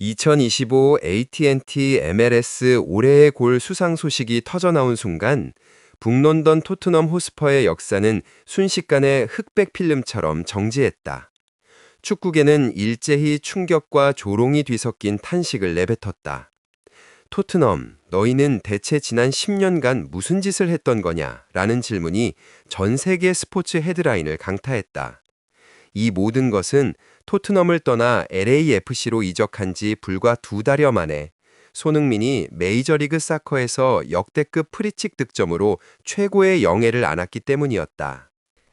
2025 AT&T MLS 올해의 골 수상 소식이 터져나온 순간 북런던 토트넘 호스퍼의 역사는 순식간에 흑백 필름처럼 정지했다. 축구계는 일제히 충격과 조롱이 뒤섞인 탄식을 내뱉었다. 토트넘, 너희는 대체 지난 10년간 무슨 짓을 했던 거냐? 라는 질문이 전 세계 스포츠 헤드라인을 강타했다. 이 모든 것은 토트넘을 떠나 LAFC로 이적한 지 불과 2달여 만에 손흥민이 메이저리그 사커에서 역대급 프리킥 득점으로 최고의 영예를 안았기 때문이었다.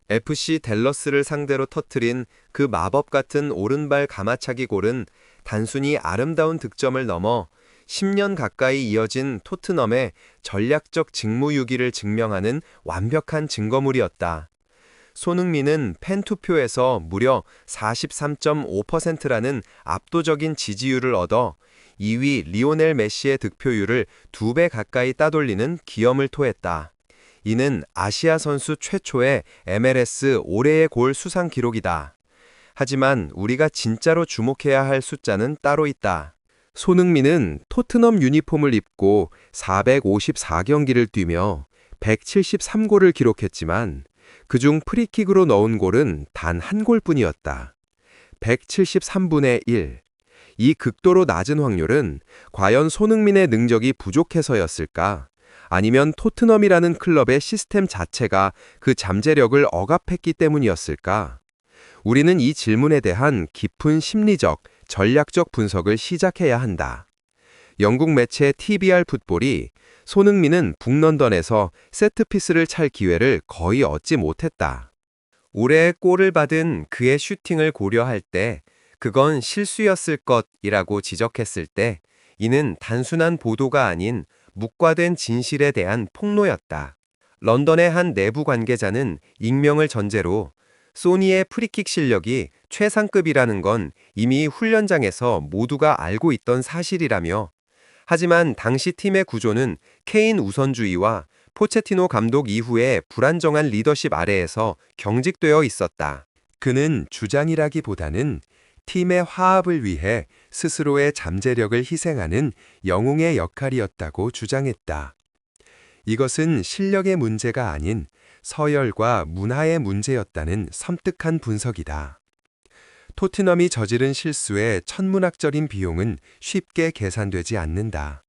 FC 댈러스를 상대로 터뜨린 그 마법 같은 오른발 가마차기 골은 단순히 아름다운 득점을 넘어 10년 가까이 이어진 토트넘의 전략적 직무유기를 증명하는 완벽한 증거물이었다. 손흥민은 팬투표에서 무려 43.5%라는 압도적인 지지율을 얻어 2위 리오넬 메시의 득표율을 2배 가까이 따돌리는 기염을 토했다. 이는 아시아 선수 최초의 MLS 올해의 골 수상 기록이다. 하지만 우리가 진짜로 주목해야 할 숫자는 따로 있다. 손흥민은 토트넘 유니폼을 입고 454경기를 뛰며 173골을 기록했지만 그중 프리킥으로 넣은 골은 단 한 골뿐이었다. 173분의 1. 이 극도로 낮은 확률은 과연 손흥민의 능력이 부족해서였을까? 아니면 토트넘이라는 클럽의 시스템 자체가 그 잠재력을 억압했기 때문이었을까? 우리는 이 질문에 대한 깊은 심리적, 전략적 분석을 시작해야 한다. 영국 매체 TBR 풋볼이 손흥민은 북런던에서 세트피스를 찰 기회를 거의 얻지 못했다. 올해 골을 받은 그의 슈팅을 고려할 때 그건 실수였을 것이라고 지적했을 때 이는 단순한 보도가 아닌 묵과된 진실에 대한 폭로였다. 런던의 한 내부 관계자는 익명을 전제로 소니의 프리킥 실력이 최상급이라는 건 이미 훈련장에서 모두가 알고 있던 사실이라며 하지만 당시 팀의 구조는 케인 우선주의와 포체티노 감독 이후의 불안정한 리더십 아래에서 경직되어 있었다. 그는 주장이라기보다는 팀의 화합을 위해 스스로의 잠재력을 희생하는 영웅의 역할이었다고 주장했다. 이것은 실력의 문제가 아닌 서열과 문화의 문제였다는 섬뜩한 분석이다. 토트넘이 저지른 실수의 천문학적인 비용은 쉽게 계산되지 않는다.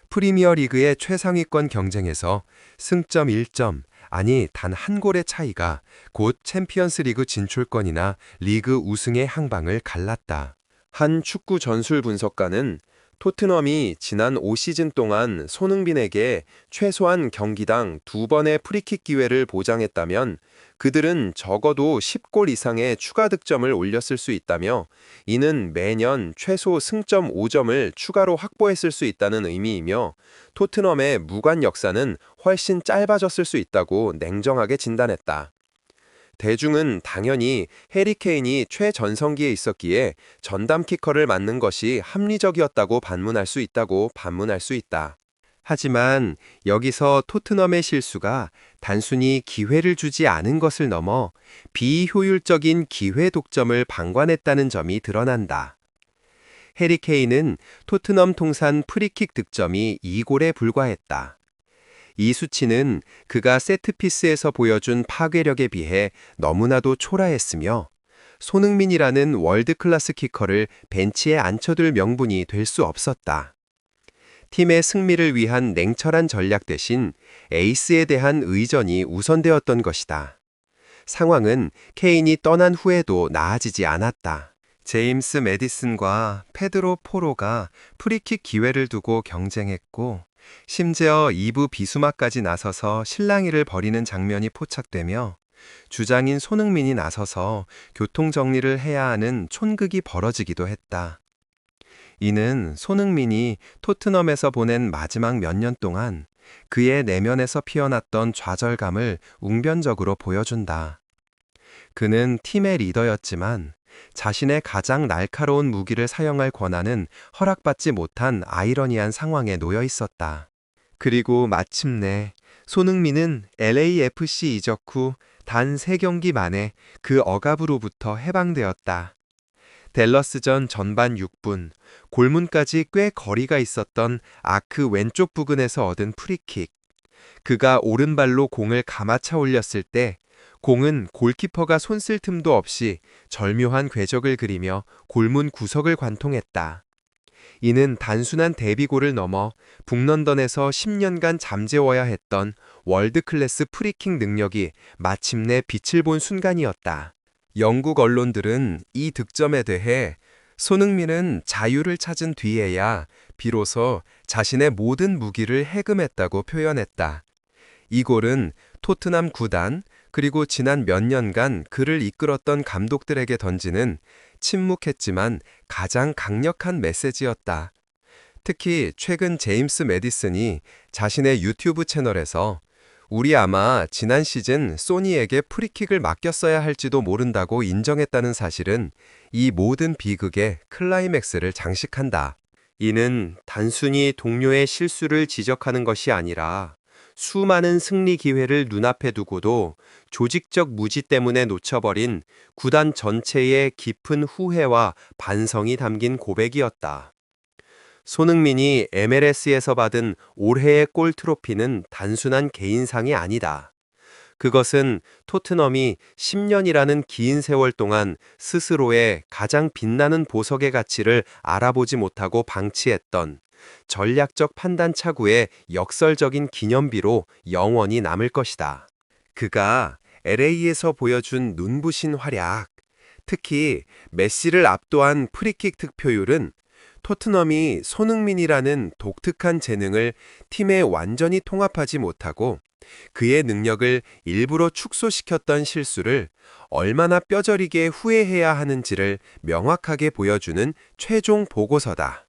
프리미어 리그의 최상위권 경쟁에서 승점 1점, 아니 단 한 골의 차이가 곧 챔피언스 리그 진출권이나 리그 우승의 향방을 갈랐다. 한 축구 전술 분석가는 토트넘이 지난 5시즌 동안 손흥민에게 최소한 경기당 2번의 프리킥 기회를 보장했다면 그들은 적어도 10골 이상의 추가 득점을 올렸을 수 있다며 이는 매년 최소 승점 5점을 추가로 확보했을 수 있다는 의미이며 토트넘의 무관 역사는 훨씬 짧아졌을 수 있다고 냉정하게 진단했다. 대중은 당연히 해리 케인이 최전성기에 있었기에 전담 키커를 맡는 것이 합리적이었다고 반문할 수 있다. 하지만 여기서 토트넘의 실수가 단순히 기회를 주지 않은 것을 넘어 비효율적인 기회 독점을 방관했다는 점이 드러난다. 해리 케인은 토트넘 통산 프리킥 득점이 2골에 불과했다. 이 수치는 그가 세트피스에서 보여준 파괴력에 비해 너무나도 초라했으며 손흥민이라는 월드클래스 키커를 벤치에 앉혀둘 명분이 될 수 없었다. 팀의 승리를 위한 냉철한 전략 대신 에이스에 대한 의전이 우선되었던 것이다. 상황은 케인이 떠난 후에도 나아지지 않았다. 제임스 매디슨과 페드로 포로가 프리킥 기회를 두고 경쟁했고 심지어 2부 비수막까지 나서서 실랑이를 벌이는 장면이 포착되며 주장인 손흥민이 나서서 교통정리를 해야 하는 촌극이 벌어지기도 했다. 이는 손흥민이 토트넘에서 보낸 마지막 몇 년 동안 그의 내면에서 피어났던 좌절감을 웅변적으로 보여준다. 그는 팀의 리더였지만 자신의 가장 날카로운 무기를 사용할 권한은 허락받지 못한 아이러니한 상황에 놓여 있었다. 그리고 마침내 손흥민은 LAFC 이적 후 단 3경기 만에 그 억압으로부터 해방되었다. 댈러스전 전반 6분, 골문까지 꽤 거리가 있었던 아크 왼쪽 부근에서 얻은 프리킥. 그가 오른발로 공을 감아차 올렸을 때 공은 골키퍼가 손쓸 틈도 없이 절묘한 궤적을 그리며 골문 구석을 관통했다. 이는 단순한 데뷔골을 넘어 북런던에서 10년간 잠재워야 했던 월드클래스 프리킥 능력이 마침내 빛을 본 순간이었다. 영국 언론들은 이 득점에 대해 손흥민은 자유를 찾은 뒤에야 비로소 자신의 모든 무기를 해금했다고 표현했다. 이 골은 토트넘 구단 그리고 지난 몇 년간 그를 이끌었던 감독들에게 던지는 침묵했지만 가장 강력한 메시지였다. 특히 최근 제임스 매디슨이 자신의 유튜브 채널에서 우리 아마 지난 시즌 소니에게 프리킥을 맡겼어야 할지도 모른다고 인정했다는 사실은 이 모든 비극의 클라이맥스를 장식한다. 이는 단순히 동료의 실수를 지적하는 것이 아니라 수많은 승리 기회를 눈앞에 두고도 조직적 무지 때문에 놓쳐버린 구단 전체의 깊은 후회와 반성이 담긴 고백이었다. 손흥민이 MLS에서 받은 올해의 골 트로피는 단순한 개인상이 아니다. 그것은 토트넘이 10년이라는 긴 세월 동안 스스로의 가장 빛나는 보석의 가치를 알아보지 못하고 방치했던 전략적 판단 착오의 역설적인 기념비로 영원히 남을 것이다. 그가 LA에서 보여준 눈부신 활약, 특히 메시를 압도한 프리킥 득표율은 토트넘이 손흥민이라는 독특한 재능을 팀에 완전히 통합하지 못하고 그의 능력을 일부러 축소시켰던 실수를 얼마나 뼈저리게 후회해야 하는지를 명확하게 보여주는 최종 보고서다.